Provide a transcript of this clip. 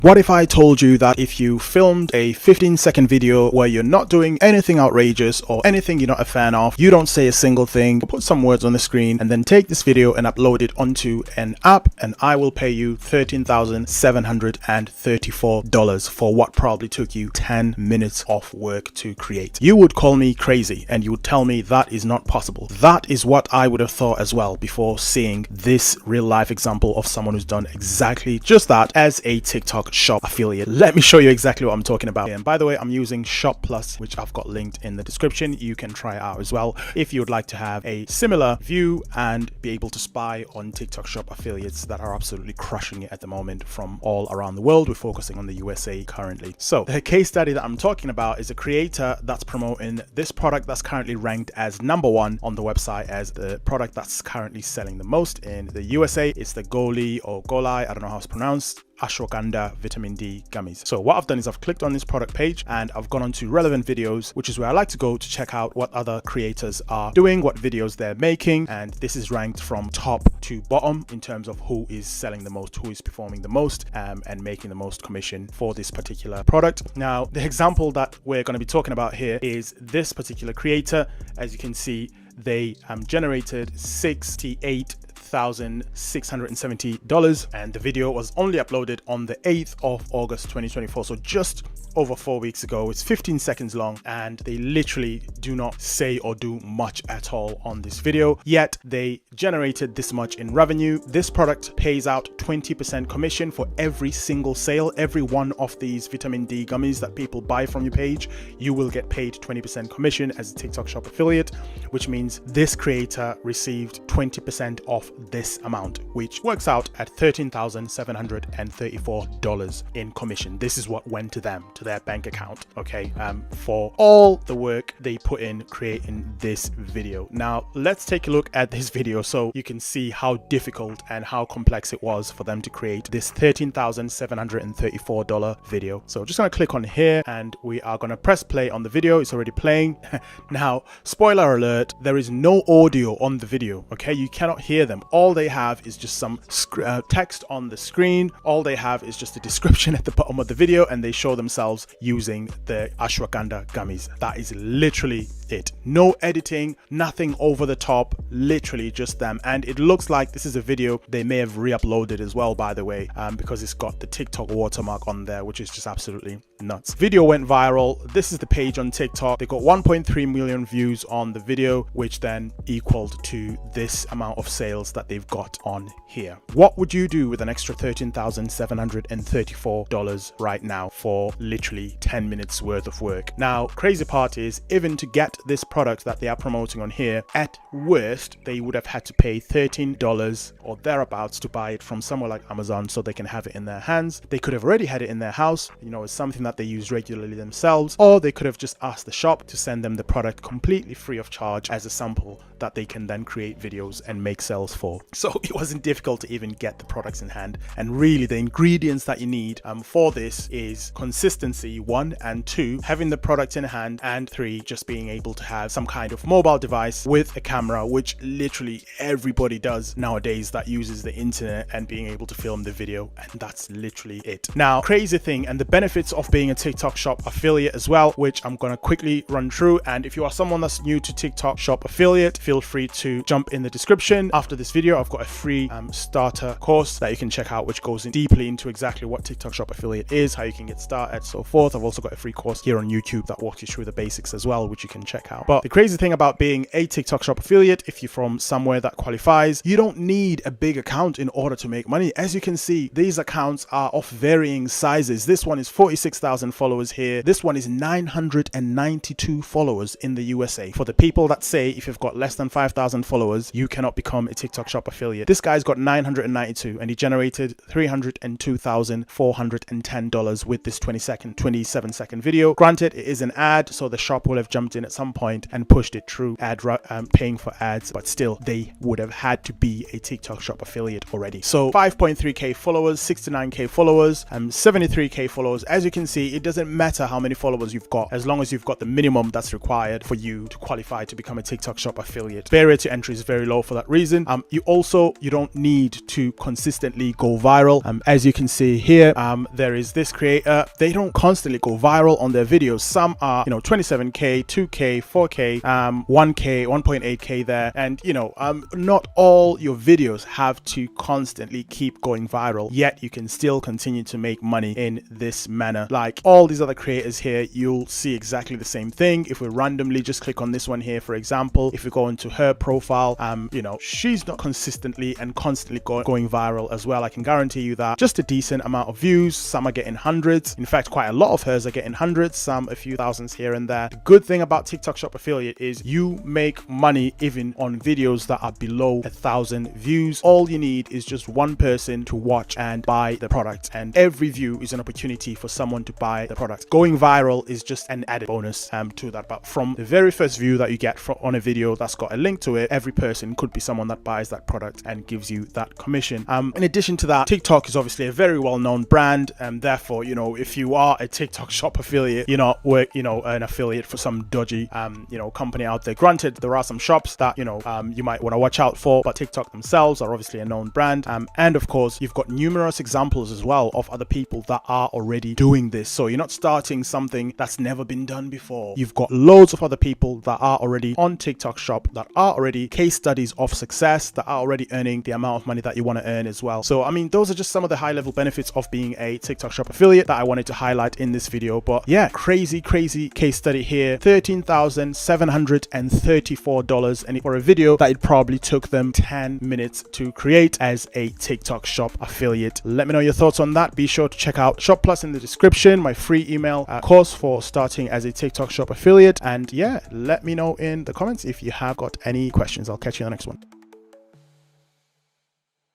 What if I told you that if you filmed a 15-second video where you're not doing anything outrageous or anything you're not a fan of, you don't say a single thing, put some words on the screen, and then take this video and upload it onto an app, and I will pay you $13,734 for what probably took you 10 minutes of work to create? You would call me crazy and you would tell me that is not possible. That is what I would have thought as well before seeing this real life example of someone who's done exactly just that as a TikTok shop affiliate. Let me show you exactly what I'm talking about. And by the way, I'm using Shop Plus, which I've got linked in the description. You can try it out as well if you would like to have a similar view and be able to spy on TikTok shop affiliates that are absolutely crushing it at the moment from all around the world. We're focusing on the USA currently. So the case study that I'm talking about is a creator that's promoting this product that's currently ranked as #1 on the website as the product that's currently selling the most in the USA. It's the Golai, I don't know how it's pronounced, ashwagandha vitamin D gummies. So what I've done is I've clicked on this product page and I've gone on to relevant videos, which is where I like to go to check out what other creators are doing, what videos they're making, and this is ranked from top to bottom in terms of who is selling the most, who is performing the most, and making the most commission for this particular product. Now, the example that we're going to be talking about here is this particular creator. As you can see, they generated $68,670 and the video was only uploaded on the 8th of August 2024, so just over 4 weeks ago. It's 15 seconds long and they literally do not say or do much at all on this video, yet they generated this much in revenue. This product pays out 20% commission for every single sale. Every one of these vitamin D gummies that people buy from your page, you will get paid 20% commission as a TikTok shop affiliate, which means this creator received 20% of this amount, which works out at $13,734 in commission. This is what went to them, to their bank account, okay, for all the work they put in creating this video. Now let's take a look at this video so you can see how difficult and how complex it was for them to create this $13,734 video. So just gonna click on here and we are gonna press play on the video. It's already playing. Now, spoiler alert, there is no audio on the video, okay? You cannot hear them. All they have is just some text on the screen. All they have is just a description at the bottom of the video, and they show themselves using the ashwagandha gummies. That is literally it. No editing, nothing over the top, literally just them. And it looks like this is a video they may have re-uploaded as well, by the way, because it's got the TikTok watermark on there, which is just absolutely nuts. Video went viral. This is the page on TikTok. They got 1.3 million views on the video, which then equaled to this amount of sales that they've got on here. What would you do with an extra $13,734 right now for literally 10 minutes worth of work? Now, crazy part is, even to get this product that they are promoting on here, at worst they would have had to pay $13 or thereabouts to buy it from somewhere like Amazon so they can have it in their hands. They could have already had it in their house, you know, it's something that they use regularly themselves, or they could have just asked the shop to send them the product completely free of charge as a sample that they can then create videos and make sales for. So it wasn't difficult to even get the products in hand, and really the ingredients that you need for this is consistency, 1, and 2, having the product in hand, and 3, just being able to have some kind of mobile device with a camera, which literally everybody does nowadays that uses the internet, and being able to film the video, and that's literally it. Now, crazy thing, and the benefits of being a TikTok shop affiliate as well, which I'm gonna quickly run through. And if you are someone that's new to TikTok shop affiliate, feel free to jump in the description after this video. I've got a free starter course that you can check out, which goes in deeply into exactly what TikTok shop affiliate is, how you can get started, so forth. I've also got a free course here on YouTube that walks you through the basics as well, which you can check out. But the crazy thing about being a TikTok shop affiliate, if you're from somewhere that qualifies, you don't need a big account in order to make money. As you can see, these accounts are of varying sizes. This one is 46,000 followers here. This one is 992 followers in the USA. For the people that say if you've got less than 5,000 followers, you cannot become a TikTok shop affiliate. This guy's got 992 and he generated $302,410 with this 27-second video. Granted, it is an ad, so the shop will have jumped in at some point and pushed it through paying for ads, but still they would have had to be a TikTok shop affiliate already. So 5.3k followers, 69k followers, 73k followers. As you can see, it doesn't matter how many followers you've got, as long as you've got the minimum that's required for you to qualify to become a TikTok shop affiliate. Barrier to entry is very low for that reason. you don't need to consistently go viral. As you can see here, there is this creator. They don't constantly go viral on their videos. Some are, 27k, 2k, 4k, 1k, 1.8k there, and not all your videos have to constantly keep going viral, yet you can still continue to make money in this manner. Like all these other creators here, you'll see exactly the same thing. If we randomly just click on this one here, for example, if we go into her profile, she's not consistently and constantly going viral as well. I can guarantee you that. Just a decent amount of views. Some are getting hundreds. In fact, quite a lot of hers are getting hundreds, some a few thousands here and there. The good thing about TikTok Shop Affiliate is you make money even on videos that are below 1,000 views. All you need is just one person to watch and buy the product, and every view is an opportunity for someone to buy the product. Going viral is just an added bonus to that, but from the very first view that you get on a video that's got a link to it, every person could be someone that buys that product and gives you that commission. In addition to that, TikTok is obviously a very well-known brand, and therefore, if you are a TikTok Shop affiliate, you're not an affiliate for some dodgy company out there. Granted, there are some shops that you might want to watch out for, but TikTok themselves are obviously a known brand, and of course you've got numerous examples as well of other people that are already doing this. So you're not starting something that's never been done before. You've got loads of other people that are already on TikTok Shop, that are already case studies of success, that are already earning the amount of money that you want to earn as well. So I mean, those are just some of the high level benefits of being a TikTok Shop affiliate that I wanted to highlight in this video. But yeah, crazy case study here. $13,734, and for a video that it probably took them 10 minutes to create as a TikTok Shop affiliate. Let me know your thoughts on that. Be sure to check out Shop Plus in the description, my free email course for starting as a TikTok Shop affiliate. And yeah, let me know in the comments if you have got any questions. I'll catch you in the next one.